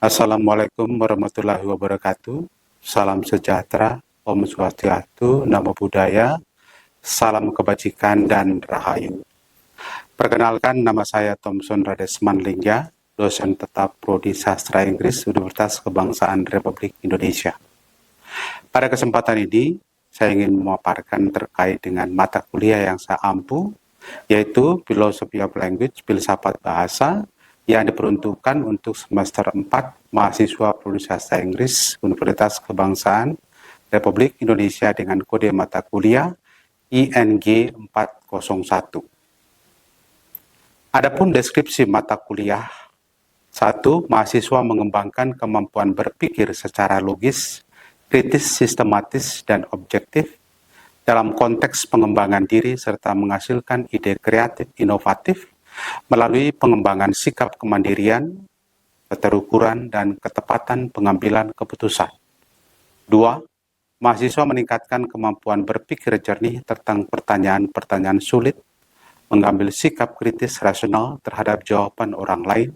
Assalamualaikum warahmatullahi wabarakatuh. Salam sejahtera, Om Swastiastu, Namo Buddhaya, salam kebajikan dan rahayu. Perkenalkan, nama saya Thomson Lingga, dosen tetap Prodi Sastra Inggris Universitas Kebangsaan Republik Indonesia. Pada kesempatan ini, saya ingin memaparkan terkait dengan mata kuliah yang saya ampu, yaitu Philosophy of Language, filsafat bahasa, yang diperuntukkan untuk semester 4 mahasiswa Prodi Sastra Inggris Universitas Kebangsaan Republik Indonesia dengan kode mata kuliah ING 401. Adapun deskripsi mata kuliah, 1. Mahasiswa mengembangkan kemampuan berpikir secara logis, kritis, sistematis, dan objektif dalam konteks pengembangan diri serta menghasilkan ide kreatif inovatif melalui pengembangan sikap kemandirian, keterukuran, dan ketepatan pengambilan keputusan. 2. Mahasiswa meningkatkan kemampuan berpikir jernih tentang pertanyaan-pertanyaan sulit, mengambil sikap kritis rasional terhadap jawaban orang lain,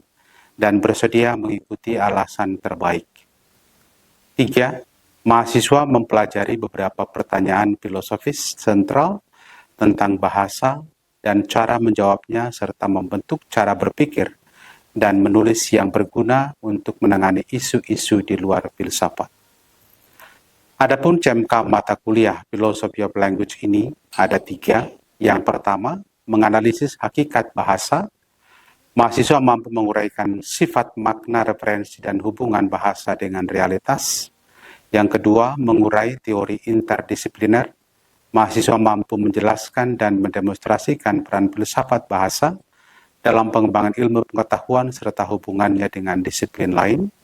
dan bersedia mengikuti alasan terbaik. 3. Mahasiswa mempelajari beberapa pertanyaan filosofis sentral tentang bahasa dan cara menjawabnya serta membentuk cara berpikir dan menulis yang berguna untuk menangani isu-isu di luar filsafat. Adapun CMK mata kuliah Philosophy of Language ini ada 3. Yang pertama, menganalisis hakikat bahasa. Mahasiswa mampu menguraikan sifat, makna, referensi, dan hubungan bahasa dengan realitas. Yang kedua, mengurai teori interdisipliner. Mahasiswa mampu menjelaskan dan mendemonstrasikan peran filsafat bahasa dalam pengembangan ilmu pengetahuan serta hubungannya dengan disiplin lain.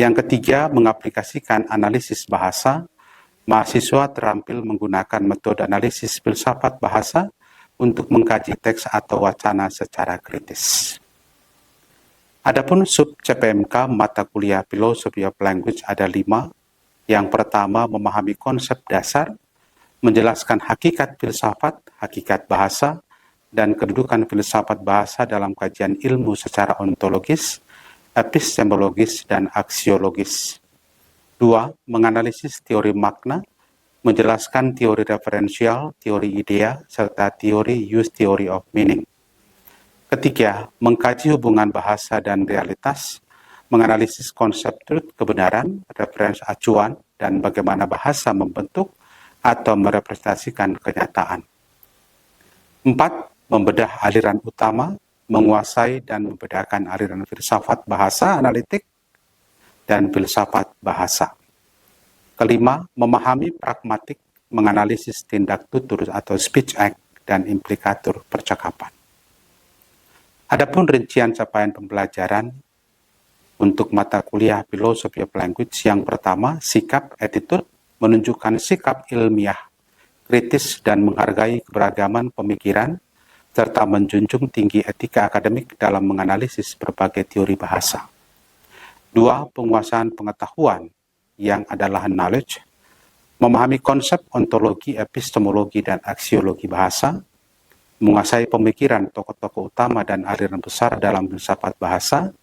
Yang ketiga, mengaplikasikan analisis bahasa. Mahasiswa terampil menggunakan metode analisis filsafat bahasa untuk mengkaji teks atau wacana secara kritis. Adapun sub CPMK mata kuliah Philosophy of Language ada 5. Yang pertama, memahami konsep dasar, menjelaskan hakikat filsafat, hakikat bahasa, dan kedudukan filsafat bahasa dalam kajian ilmu secara ontologis, epistemologis, dan aksiologis. 2. Menganalisis teori makna, menjelaskan teori referensial, teori idea, serta teori use theory of meaning. Ketiga, mengkaji hubungan bahasa dan realitas, menganalisis konsep truth, kebenaran, referensi acuan, dan bagaimana bahasa membentuk atau merepresentasikan kenyataan. 4. Membedah aliran utama, menguasai dan membedakan aliran filsafat bahasa analitik dan filsafat bahasa. 5. Memahami pragmatik, menganalisis tindak tutur atau speech act dan implikatur percakapan. Adapun rincian capaian pembelajaran untuk mata kuliah Philosophy of Language, yang pertama, sikap attitude, menunjukkan sikap ilmiah, kritis, dan menghargai keberagaman pemikiran, serta menjunjung tinggi etika akademik dalam menganalisis berbagai teori bahasa. 2. Penguasaan pengetahuan, yang adalah knowledge, memahami konsep ontologi, epistemologi, dan aksiologi bahasa, menguasai pemikiran tokoh-tokoh utama dan aliran besar dalam filsafat bahasa,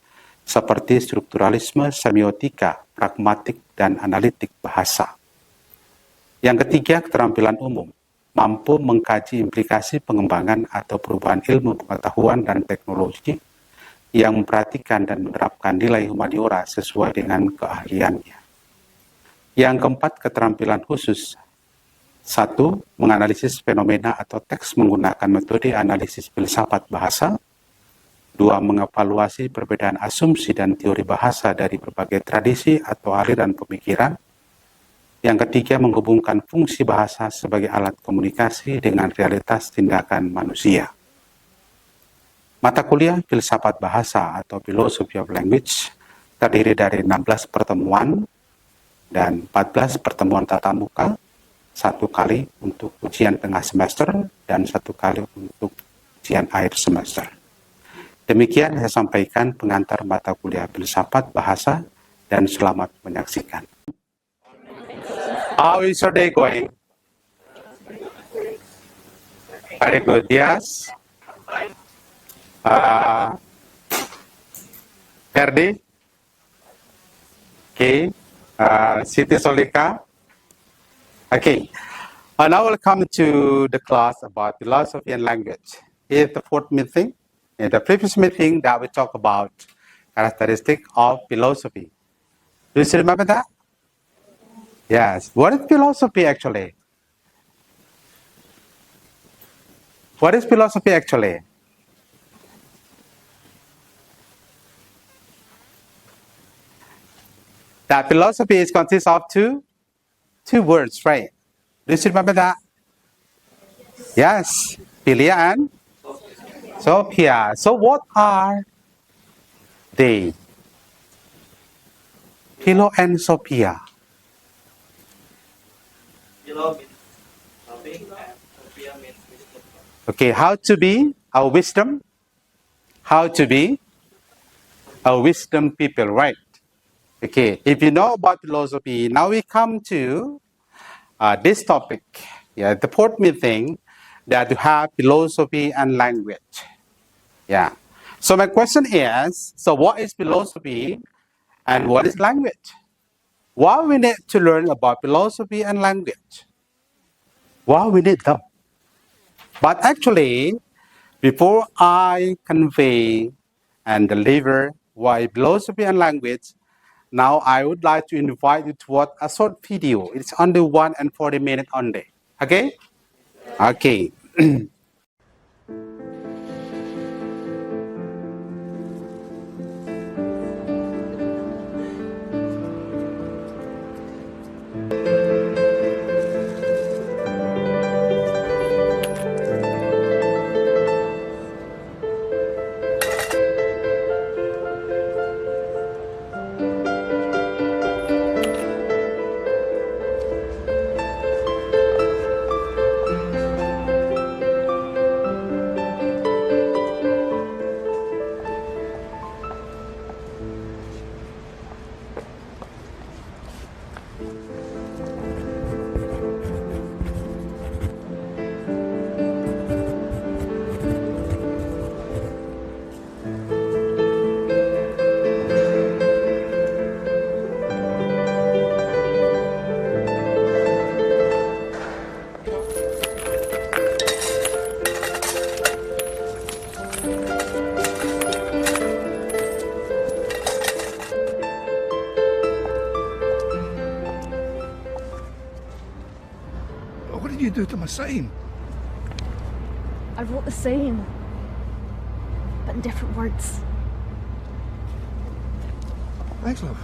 seperti strukturalisme, semiotika, pragmatik, dan analitik bahasa. Yang ketiga, keterampilan umum, mampu mengkaji implikasi pengembangan atau perubahan ilmu pengetahuan dan teknologi yang memperhatikan dan menerapkan nilai humaniora sesuai dengan keahliannya. Yang keempat, keterampilan khusus. 1. Menganalisis fenomena atau teks menggunakan metode analisis filsafat bahasa. 2. Mengevaluasi perbedaan asumsi dan teori bahasa dari berbagai tradisi atau aliran pemikiran. Yang ketiga, menghubungkan fungsi bahasa sebagai alat komunikasi dengan realitas tindakan manusia. Mata kuliah filsafat bahasa atau Philosophy of Language terdiri dari 16 pertemuan dan 14 pertemuan tatap muka, 1 kali untuk ujian tengah semester dan 1 kali untuk ujian akhir semester. Demikian saya sampaikan pengantar mata kuliah filsafat bahasa dan selamat menyaksikan. How is your day going? Very good, yes. Ferdi, Okay, Siti Solika. Okay, now we'll come to the class about philosophy and language. Here's the fourth meeting. In the previous meeting that we talked about characteristic of philosophy. Do you remember that? Yes. What is philosophy actually? What is philosophy actually? That philosophy is consists of two words, right? Do you remember that? Yes. Philia and Sophia. So what are they? Philo and Sophia. Philo means loving and Sophia means wisdom. Okay, how to be our wisdom? How to be a wisdom people, right? Okay, if you know about philosophy, now we come to this topic. Yeah, the fourth meeting that you have philosophy and language. Yeah. So my question is, so what is philosophy and what is language? Why we need to learn about philosophy and language? Why we need them? But actually, before I convey and deliver why philosophy and language, now I would like to invite you to watch a short video. It's only 1 and 40 minutes only. Okay? Okay. What did you do to my sign? I wrote the same, but in different words. Thanks, love.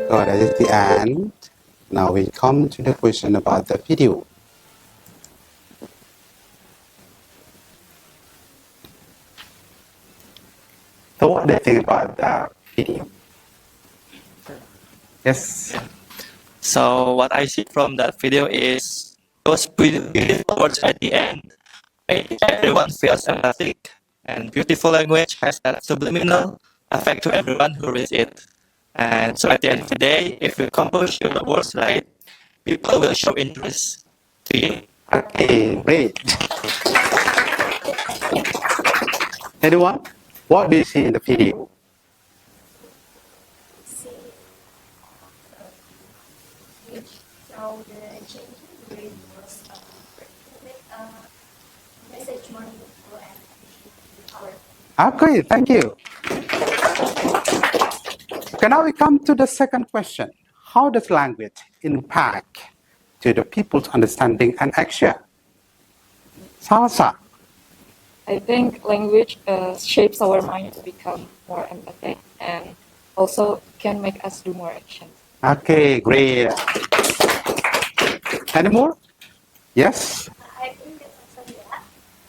So that is the end. Now we come to the question about the video. So what do you think about the video? Yes. So what I see from that video is those beautiful words at the end make everyone feels empathic, and beautiful language has that subliminal effect to everyone who reads it. And so at the end of the day, if you compose your words right, people will show interest to you. Okay, great. Anyone? What do you see in the video? See, which show the changing grade was make a message more meaningful and powerful. Okay, thank you. Okay, now we come to the second question. How does language impact to the people's understanding and action? Salsa. I think language shapes our mind to become more empathic and also can make us do more action. Okay, great. Any more? Yes? I think that also that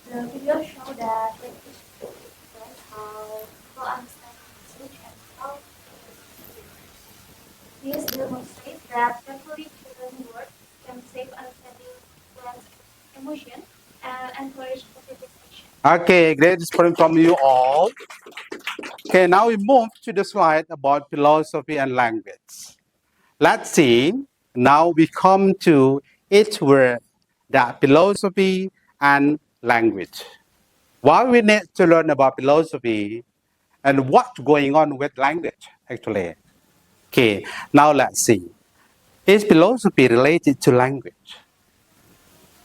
the video show that language influence how people understand message and how this demonstrates that carefully chosen words can save understanding, influence emotion, and encourage positive action. Okay, great response from you all. Okay, now we move to the slide about philosophy and language. Let's see, now we come to each word, the philosophy and language. Why we need to learn about philosophy and what's going on with language, actually. Okay, now let's see. Is philosophy related to language?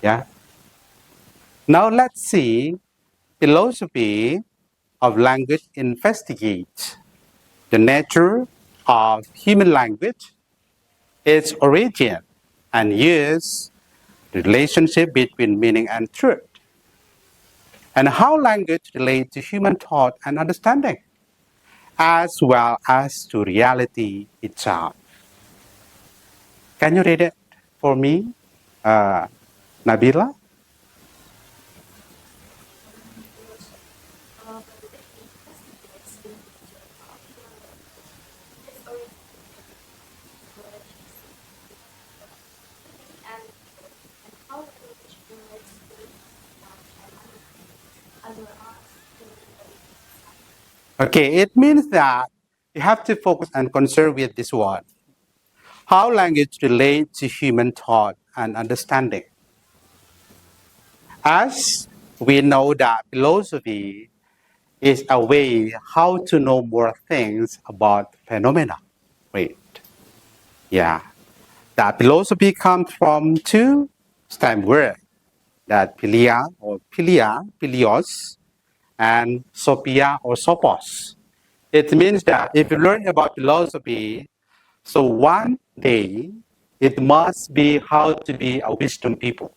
Yeah. Now let's see, philosophy of language investigates the nature of human language, its origin, and use, the relationship between meaning and truth, and how language relates to human thought and understanding, as well as to reality itself. Can you read it for me, Nabila? Okay, it means that you have to focus and concern with this one. How language relates to human thought and understanding. As we know that philosophy is a way how to know more things about phenomena. Wait. Yeah. That philosophy comes from two stem words, that philios, and sophia or sophos. It means that if you learn about philosophy, so one day it must be how to be a wisdom people.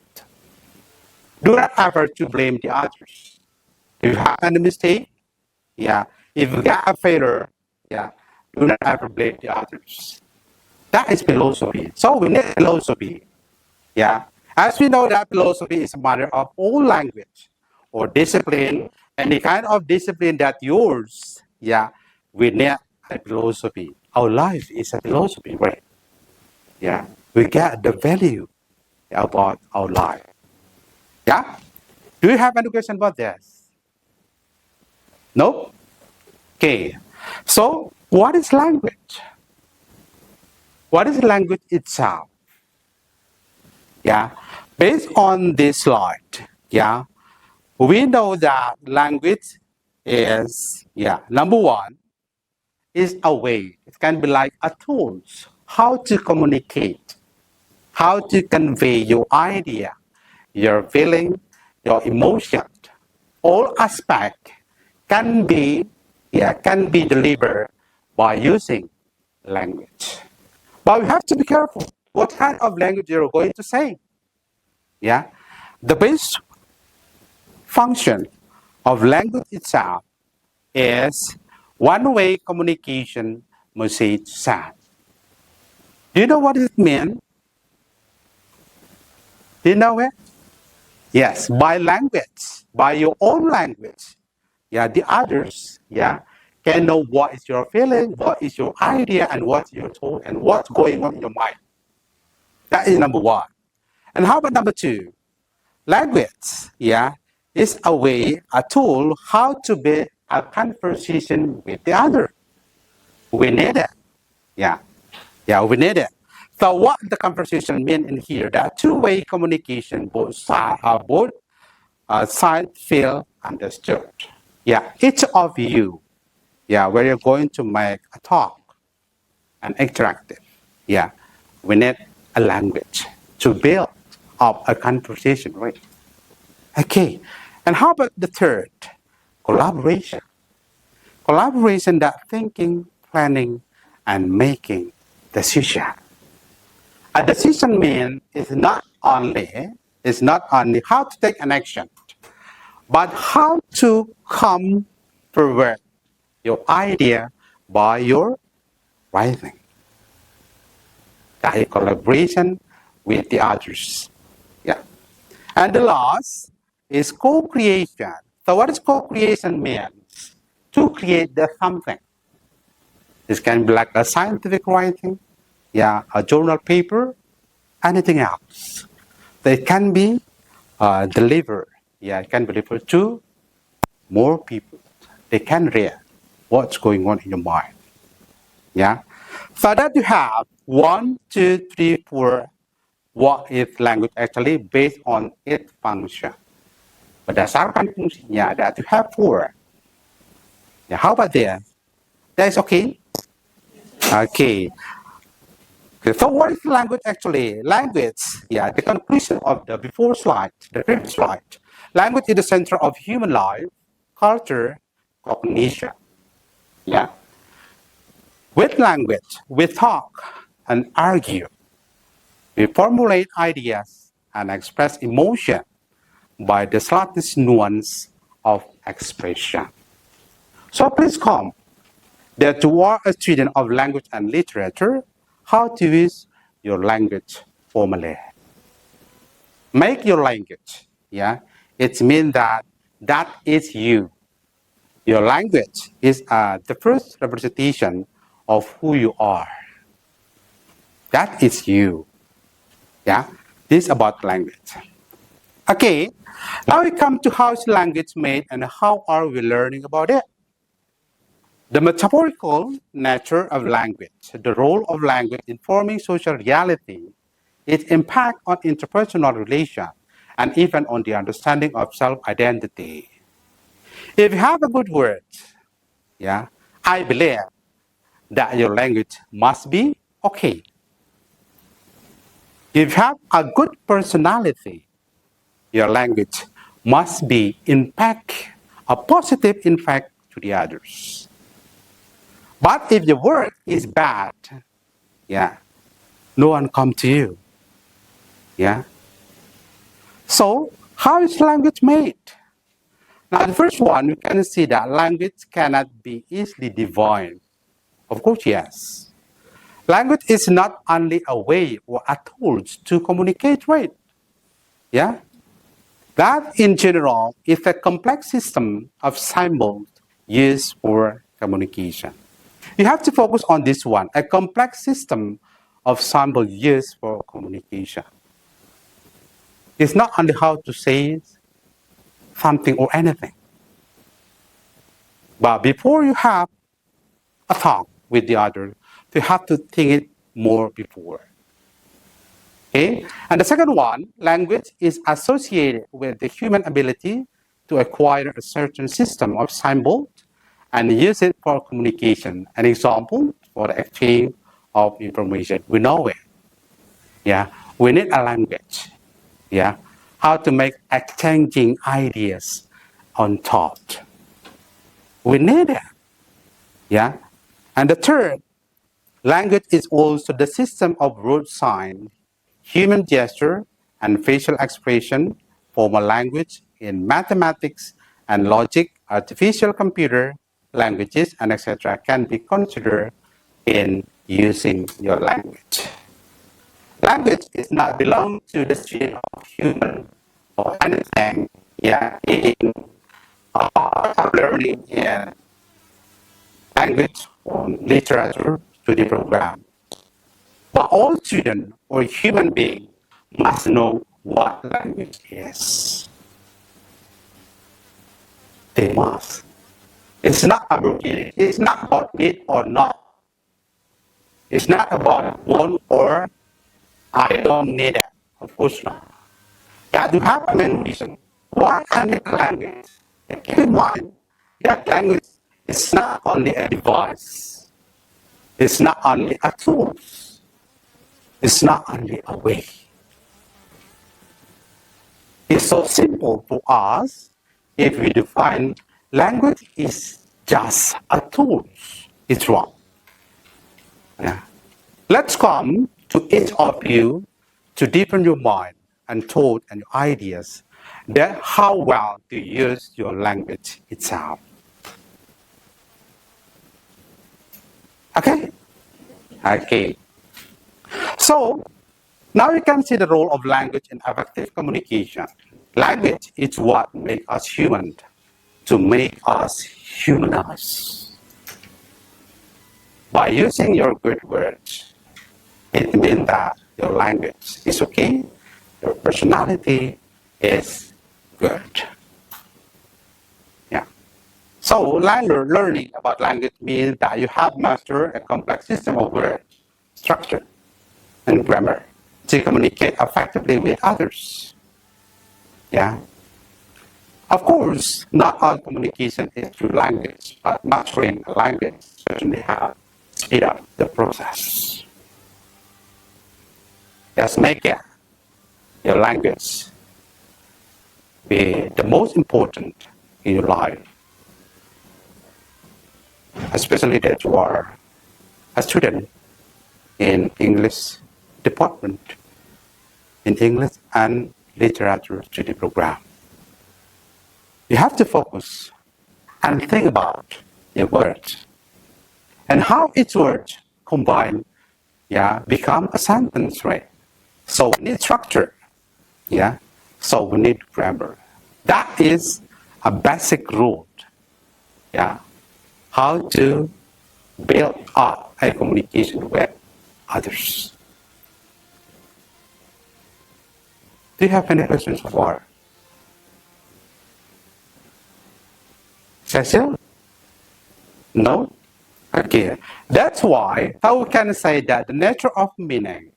Do not ever to blame the others. If you have a mistake, yeah. If you get a failure, yeah, do not ever blame the others. That is philosophy. So we need philosophy. Yeah. As we know that philosophy is a matter of all language or discipline, any kind of discipline that yours, yeah, we need a philosophy. Our life is a philosophy, right? Yeah. We get the value about our life. Yeah? Do you have any question about this? No? Okay. So what is language? What is language itself? Yeah. Based on this slide, yeah, we know that language is, yeah, number one, is a way. It can be like a tool. How to communicate, how to convey your idea, your feeling, your emotion. All aspects can be, yeah, can be delivered by using language. But we have to be careful what kind of language you're going to say. Yeah, the base function of language itself is one-way communication message send. Do you know what it means? Do you know it? Yes, by language, by your own language. Yeah, the others, yeah, can know what is your feeling, what is your idea, and what's your thought, and what's going on in your mind. That is number one. And how about number two? Language, yeah, is a way, a tool, how to build a conversation with the other. We need it. Yeah, we need it. So what the conversation mean in here? That two-way communication, both sides feel understood. Yeah, each of you, yeah, where you're going to make a talk and interactive. Yeah, we need a language to build up a conversation, right? Okay, and how about the third? Collaboration. Collaboration, that thinking, planning, and making decision. A decision means is not only how to take an action, but how to come forward your idea by your writing. That is collaboration with the others. Yeah. And the last is co-creation. So what does co-creation means? To create the something. This can be like a scientific writing, yeah, a journal paper, anything else. They can be delivered. Yeah, it can be delivered to more people. They can read. what's going on in your mind. Yeah. So that you have 1, 2, 3, 4. What is language actually based on its function? Berdasarkan fungsinya, that you have 4. Yeah, how about there? That is okay? Okay. So what is language actually? Language, yeah, the conclusion of the before slide, the previous slide. Language is the center of human life, culture, cognition. Yeah. With language, we talk and argue. We formulate ideas and express emotion by the slightest nuance of expression. So please come that you are a student of language and literature, how to use your language formally. Make your language, yeah? It means that is you. Your language is the first representation of who you are. That is you. Yeah, this is about language. Okay, now we come to how is language made and how are we learning about it. The metaphorical nature of language, the role of language in forming social reality, its impact on interpersonal relations, and even on the understanding of self-identity. If you have a good word, yeah, I believe that your language must be okay. If you have a good personality, your language must be impact, a positive impact to the others. But if the word is bad, yeah, no one come to you. Yeah. So how is language made? Now the first one, we can see that language cannot be easily defined. Of course, yes. Language is not only a way or a tool to communicate, right? Yeah. That in general is a complex system of symbols used for communication. You have to focus on this one, a complex system of symbols used for communication. It's not only how to say something or anything. But before you have a talk with the other, you have to think it more before. Okay? And the second one, language is associated with the human ability to acquire a certain system of symbols and use it for communication. An example for the exchange of information. We know it. Yeah. We need a language. Yeah. How to make exchanging ideas on thought. We need it. Yeah. And the third, language is also the system of road sign, human gesture, and facial expression, formal language in mathematics and logic, artificial computer languages, and etc. can be considered in using your language. Language is not belong to the sphere of human or anything, yeah, in learning in language or literature study program. But all students or human beings must know what language is. They must. It's not abbreviated. It's not about need or not. It's not about want or I don't need it. Of course not. Yeah, to have a main reason. Why I need language? And keep in mind that language is not only a device. It's not only a tool. It's not only a way. It's so simple for us if we define language is just a tool. It's wrong. Yeah. Let's come to each of you to deepen your mind and thought and your ideas that how well to use your language itself. Okay? Okay. So, now you can see the role of language in effective communication. Language is what makes us human, to make us humanize. By using your good words, it means that your language is okay, your personality is good. Yeah. So learning about language means that you have mastered a complex system of word, structure, and grammar to communicate effectively with others. Yeah. Of course, not all communication is through language, but mastering a language certainly helps speed up the process. Just make it your language be the most important in your life, especially that you are a student in English department, in English and literature study program. You have to focus and think about your words and how each word combined, become a sentence, right? So we need structure, so we need grammar. That is a basic rule, how to build up a communication with others. Do you have any questions for Cecil? No? Okay. That's why how we can say that the nature of meaning,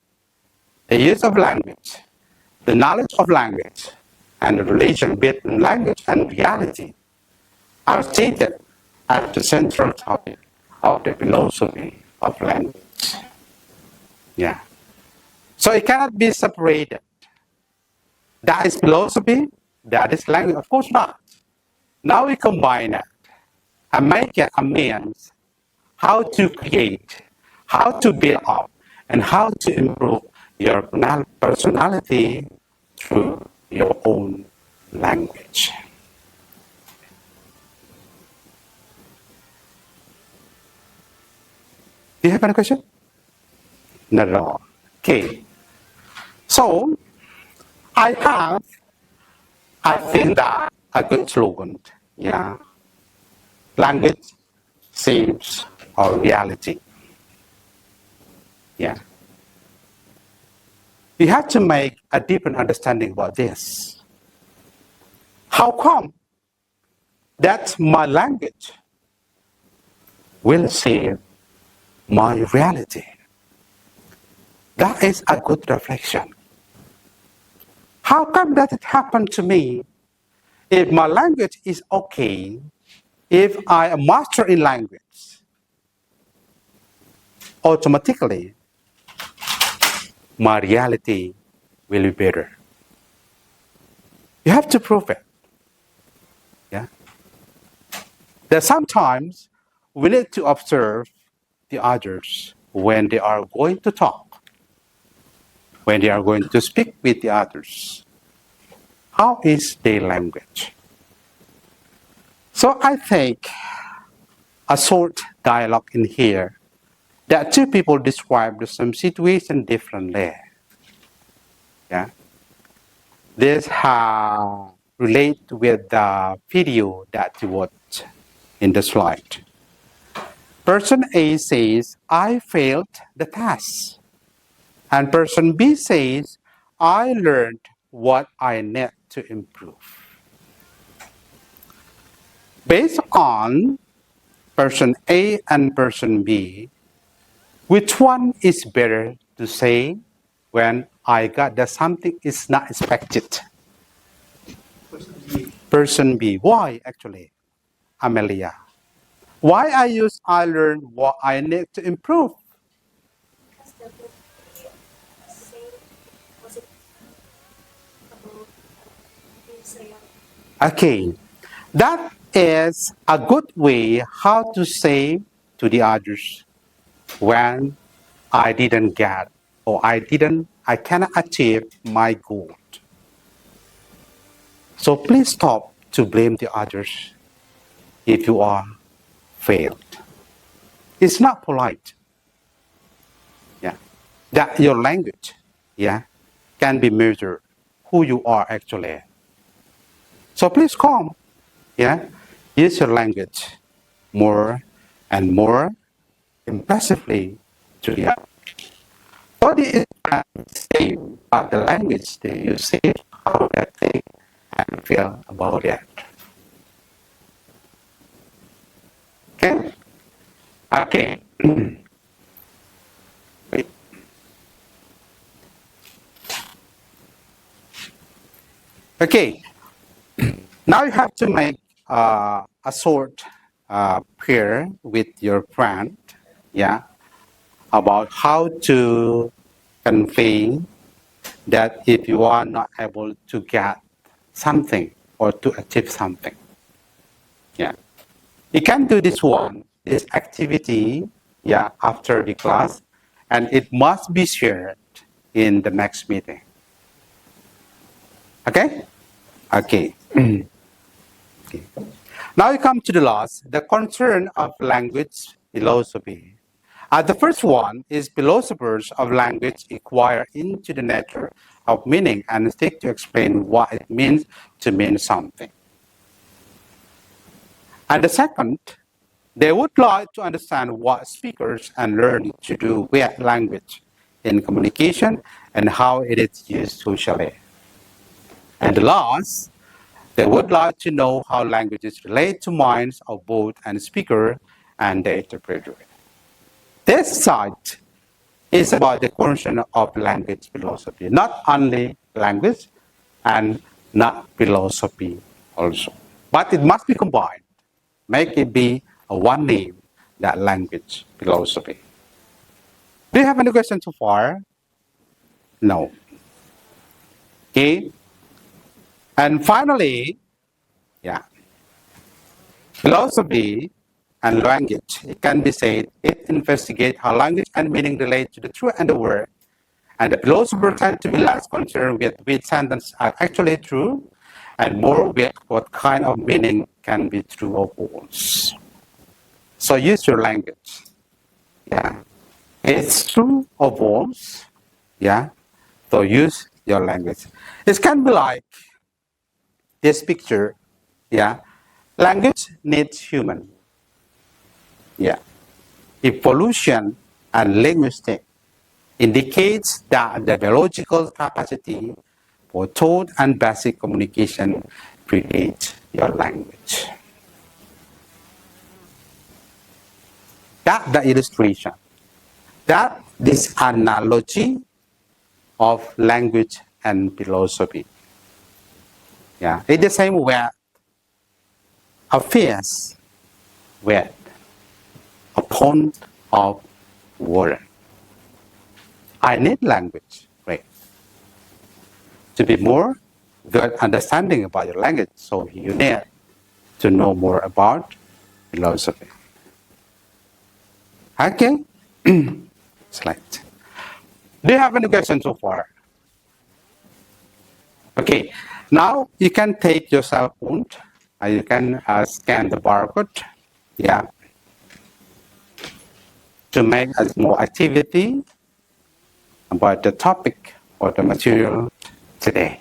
the use of language, the knowledge of language, and the relation between language and reality are stated as the central topic of the philosophy of language. Yeah. So it cannot be separated. That is philosophy, that is language. Of course not. Now we combine it and make it a means how to create, how to build up, and how to improve your personality through your own language. Do you have any question? Not at all. Okay. So, I think that a good slogan, language shapes our reality. Yeah. We have to make a deeper understanding about this. How come that my language will shape my reality? That is a good reflection. How come that it happened to me? If my language is okay, if I am master in language, automatically my reality will be better. You have to prove it. Yeah. That sometimes we need to observe the others when they are going to talk, when they are going to speak with the others. How is their language? So I think a short dialogue in here that two people describe the same situation differently. Yeah. This relate with the video that you watched in the slide. Person A says, I failed the test. And person B says, I learned what I need to improve. Based on person A and person B, which one is better to say when I got that something is not expected? Person B. Why actually, Amelia? Why I learned what I need to improve? Because the book say positive about this reality. Okay, that is a good way how to say to the others when I didn't get or I cannot achieve my goal. So please stop to blame the others if you are failed. It's not polite. Yeah. That your language, can be measured who you are actually. So please calm. Use your language more and more impressively to the other. What is say about the language that you say, how that thing and feel about it? Okay? Okay. Wait. Okay. Now you have to make a short pair with your friend, yeah, about how to convey that if you are not able to get something or to achieve something. Yeah. You can do this activity, yeah, after the class, and it must be shared in the next meeting. Okay? Okay. Okay. Now we come to the last, the concern of language philosophy. The first one is philosophers of language inquire into the nature of meaning and seek to explain what it means to mean something. And the second, they would like to understand what speakers and learn to do with language in communication and how it is used socially. And the last, they would like to know how languages relate to minds of both and speaker and the interpreter. This side is about the question of language philosophy, not only language and not philosophy also. But it must be combined. Make it be a one name, that language philosophy. Do you have any questions so far? No. Okay. And finally, yeah, philosophy and language, it can be said, it investigates how language and meaning relate to the truth and the word. And the philosophers tend to be less concerned with which sentences are actually true and more with what kind of meaning can be true or false. So use your language. Yeah. It's true or false. Yeah. So use your language. It can be like this picture. Yeah. Language needs human. Yeah. Evolution and linguistic indicates that the biological capacity for thought and basic communication predates your language. That's the illustration. That this analogy of language and philosophy. Yeah, it's the same with affairs, with a point of word. I need language, right? To be more good understanding about your language, so you need to know more about philosophy. Okay? Slide. Do you have any questions so far? Okay. Now you can take your cell phone. You can scan the barcode. Yeah. To make a small activity about the topic or the material today.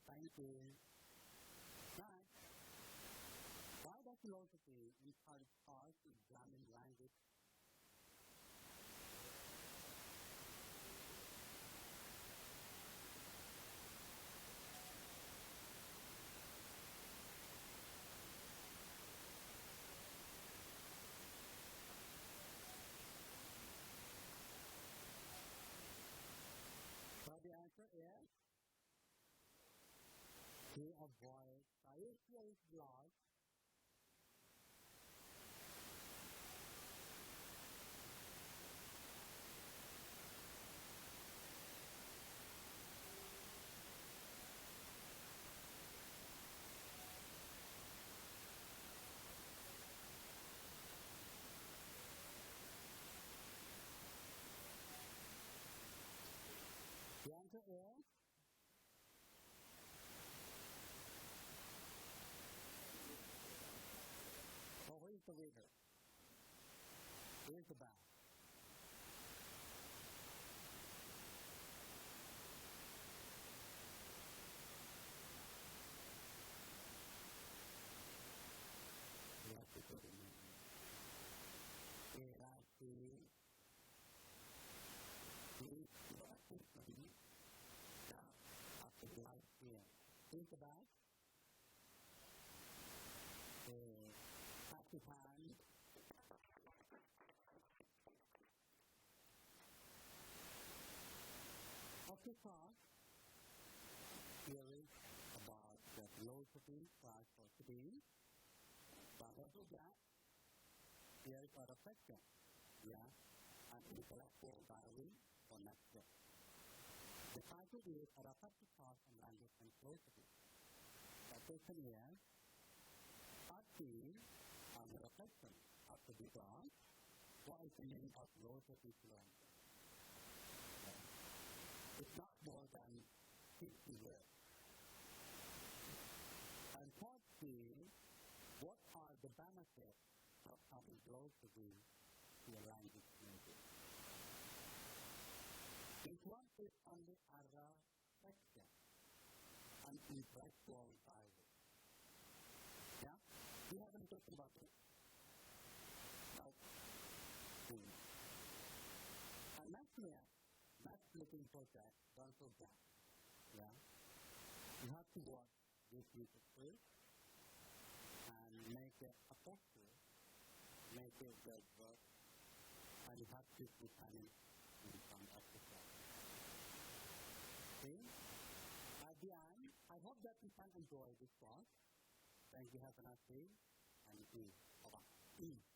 thank you. Now, why does philosophy encourage us to examine language? So the answer is to avoid fallacious loss. The answer is so who is the winner? Who is the best? You have to put it in. After the life here. Think about happy time. After class, theory about the philosophy class for today. But after that, there is a reflection. Yeah, and intellectual diary for next year. The title is a reflective class on language and philosophy. The question is, asking on the reflection after the class, what is the meaning of philosophy to learn? It's not more than 50 words. And thirdly, what are the benefits of having philosophy to a language major? This one is only a reflection and intellectual dialogue. Yeah? We haven't talked about it. Now, and next year, next looking project, don't forget. Yeah? You have to watch this YouTube first and make it effective, make it good work, and you have to be planning in front of the class. Okay? At the end, I hope that you can enjoy this class. Thank you, have a nice day, and see you. Bye-bye.